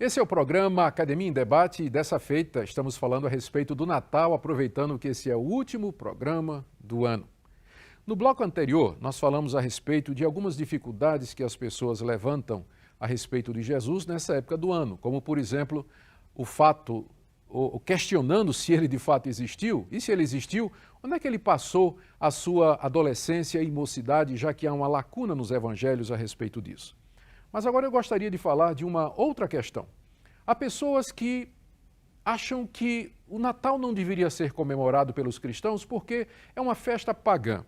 Esse é o programa Academia em Debate e dessa feita estamos falando a respeito do Natal, aproveitando que esse é o último programa do ano. No bloco anterior, nós falamos a respeito de algumas dificuldades que as pessoas levantam a respeito de Jesus nessa época do ano, como, por exemplo, o fato, questionando se ele de fato existiu, e se ele existiu, onde é que ele passou a sua adolescência e mocidade, já que há uma lacuna nos evangelhos a respeito disso. Mas agora eu gostaria de falar de uma outra questão. Há pessoas que acham que o Natal não deveria ser comemorado pelos cristãos porque é uma festa pagã.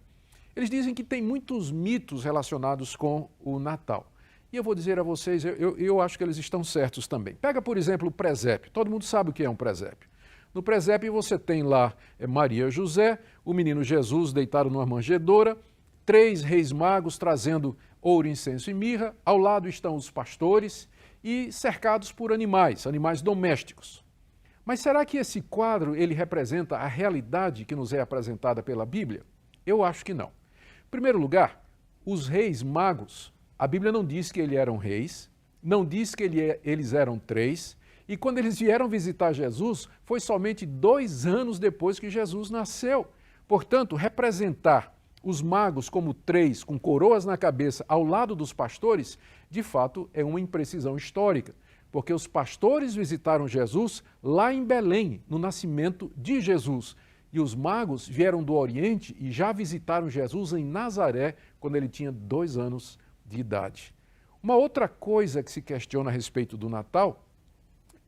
Eles dizem que tem muitos mitos relacionados com o Natal. E eu vou dizer a vocês, eu acho que eles estão certos também. Pega, por exemplo, o presépio. Todo mundo sabe o que é um presépio. No presépio você tem lá Maria e José, o menino Jesus deitado numa manjedoura, 3 reis magos trazendo ouro, incenso e mirra, ao lado estão os pastores e cercados por animais domésticos. Mas será que esse quadro ele representa a realidade que nos é apresentada pela Bíblia? Eu acho que não. Em primeiro lugar, os reis magos, a Bíblia não diz que eles eram reis, não diz que eles eram 3, e quando eles vieram visitar Jesus, foi somente 2 anos depois que Jesus nasceu. Portanto, representar os magos como 3 com coroas na cabeça ao lado dos pastores, de fato é uma imprecisão histórica, porque os pastores visitaram Jesus lá em Belém, no nascimento de Jesus, e os magos vieram do Oriente e já visitaram Jesus em Nazaré, quando ele tinha 2 anos de idade. Uma outra coisa que se questiona a respeito do Natal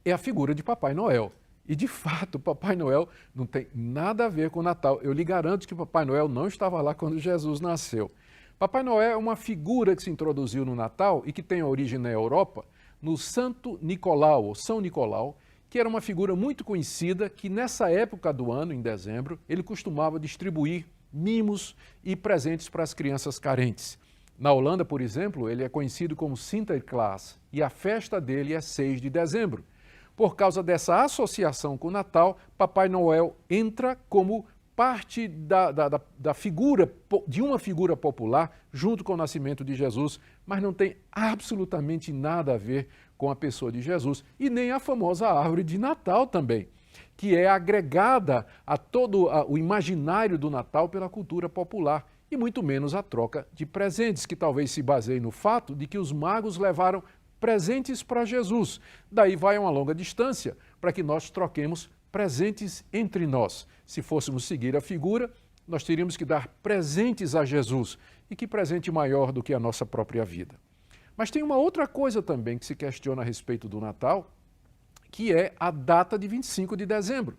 é a figura de Papai Noel. E, de fato, Papai Noel não tem nada a ver com o Natal. Eu lhe garanto que Papai Noel não estava lá quando Jesus nasceu. Papai Noel é uma figura que se introduziu no Natal e que tem origem na Europa, no Santo Nicolau, ou São Nicolau, que era uma figura muito conhecida que, nessa época do ano, em dezembro, ele costumava distribuir mimos e presentes para as crianças carentes. Na Holanda, por exemplo, ele é conhecido como Sinterklaas e a festa dele é 6 de dezembro. Por causa dessa associação com o Natal, Papai Noel entra como parte da figura, de uma figura popular, junto com o nascimento de Jesus, mas não tem absolutamente nada a ver com a pessoa de Jesus, e nem a famosa árvore de Natal também, que é agregada a todo o imaginário do Natal pela cultura popular, e muito menos a troca de presentes, que talvez se baseie no fato de que os magos levaram presentes para Jesus. Daí vai uma longa distância para que nós troquemos presentes entre nós. Se fôssemos seguir a figura, nós teríamos que dar presentes a Jesus. E que presente maior do que a nossa própria vida. Mas tem uma outra coisa também que se questiona a respeito do Natal, que é a data de 25 de dezembro.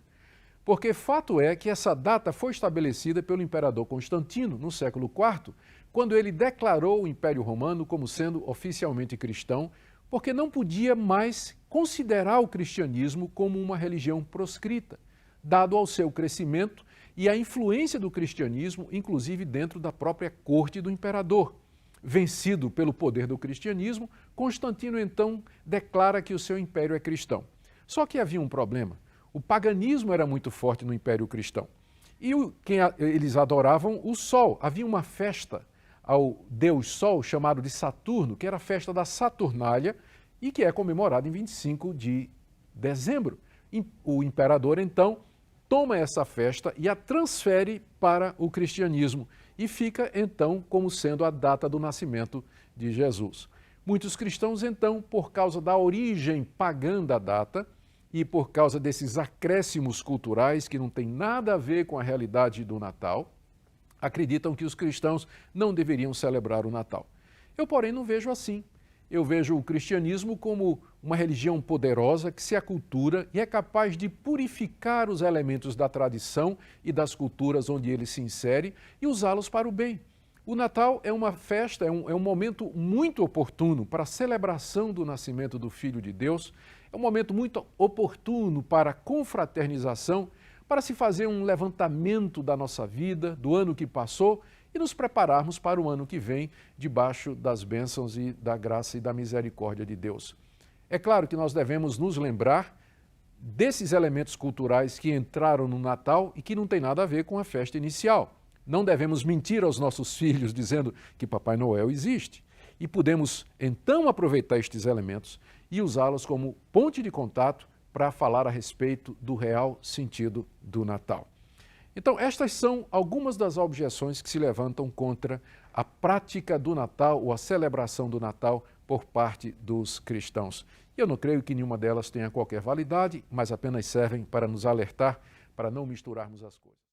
Porque fato é que essa data foi estabelecida pelo imperador Constantino, no século IV, quando ele declarou o Império Romano como sendo oficialmente cristão, porque não podia mais considerar o cristianismo como uma religião proscrita, dado ao seu crescimento e à influência do cristianismo, inclusive dentro da própria corte do imperador. Vencido pelo poder do cristianismo, Constantino então declara que o seu império é cristão. Só que havia um problema. O paganismo era muito forte no Império Cristão. E eles adoravam o Sol. Havia uma festa ao Deus Sol, chamado de Saturno, que era a festa da Saturnália e que é comemorada em 25 de dezembro. O imperador, então, toma essa festa e a transfere para o cristianismo e fica, então, como sendo a data do nascimento de Jesus. Muitos cristãos, então, por causa da origem pagã da data e por causa desses acréscimos culturais que não tem nada a ver com a realidade do Natal, acreditam que os cristãos não deveriam celebrar o Natal. Eu, porém, não vejo assim. Eu vejo o cristianismo como uma religião poderosa que se acultura e é capaz de purificar os elementos da tradição e das culturas onde ele se insere e usá-los para o bem. O Natal é uma festa, é um momento muito oportuno para a celebração do nascimento do Filho de Deus, é um momento muito oportuno para a confraternização, para se fazer um levantamento da nossa vida, do ano que passou e nos prepararmos para o ano que vem, debaixo das bênçãos e da graça e da misericórdia de Deus. É claro que nós devemos nos lembrar desses elementos culturais que entraram no Natal e que não tem nada a ver com a festa inicial. Não devemos mentir aos nossos filhos dizendo que Papai Noel existe. E podemos então aproveitar estes elementos e usá-las como ponte de contato para falar a respeito do real sentido do Natal. Então, estas são algumas das objeções que se levantam contra a prática do Natal ou a celebração do Natal por parte dos cristãos. Eu não creio que nenhuma delas tenha qualquer validade, mas apenas servem para nos alertar para não misturarmos as coisas.